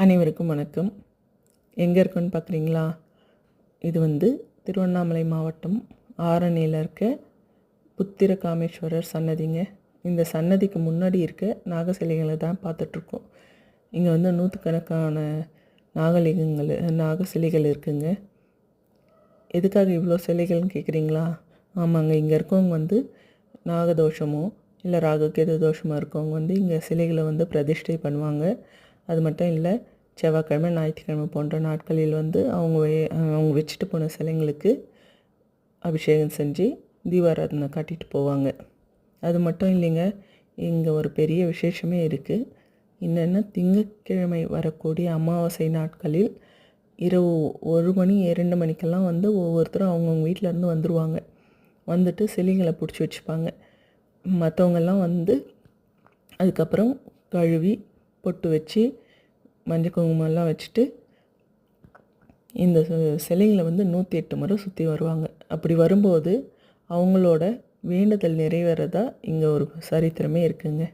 அனைவருக்கும் வணக்கம். எங்கே இருக்குன்னு பார்க்குறீங்களா? இது திருவண்ணாமலை மாவட்டம் ஆரணியில் இருக்க புத்திர காமேஸ்வரர் சன்னதிங்க. இந்த சன்னதிக்கு முன்னாடி இருக்க நாக சிலைகளை தான் பார்த்துட்ருக்கோம். இங்கே நூற்றுக்கணக்கான நாக சிலைகள் இருக்குங்க. எதுக்காக இவ்வளோ சிலைகள்னு கேட்குறீங்களா? ஆமாங்க, இங்கே இருக்கவங்க நாகதோஷமோ இல்லை ராகுகேது தோஷமாக இருக்கவங்க இங்கே சிலைகளை பிரதிஷ்டை பண்ணுவாங்க. அது மட்டும் இல்லை, செவ்வாய்க்கிழமை ஞாயிற்றுக்கிழமை போன்ற நாட்களில் அவங்க வச்சுட்டு போன சிலைங்களுக்கு அபிஷேகம் செஞ்சு தீபாராதனை காட்டிட்டு போவாங்க. அது மட்டும் இல்லைங்க, இங்கே ஒரு பெரிய விசேஷமே இருக்குது. என்னென்னா, திங்கட்கிழமை வரக்கூடிய அமாவாசை நாட்களில் இரவு 1 மணி 2 மணிக்கெல்லாம் ஒவ்வொருத்தரும் அவங்கவுங்க வீட்டிலேருந்து வந்துடுவாங்க. வந்துட்டு சிலைங்களை பிடிச்சி வச்சுப்பாங்க. மற்றவங்கெல்லாம் அதுக்கப்புறம் கழுவி பொட்டு வச்சு மஞ்சள் குங்குமம்லாம் வச்சுட்டு இந்த சிலைங்களை 108 முறை சுற்றி வருவாங்க. அப்படி வரும்போது அவங்களோட வேண்டுதல் நிறைவேறதா இங்கே ஒரு சரித்திரமே இருக்குங்க.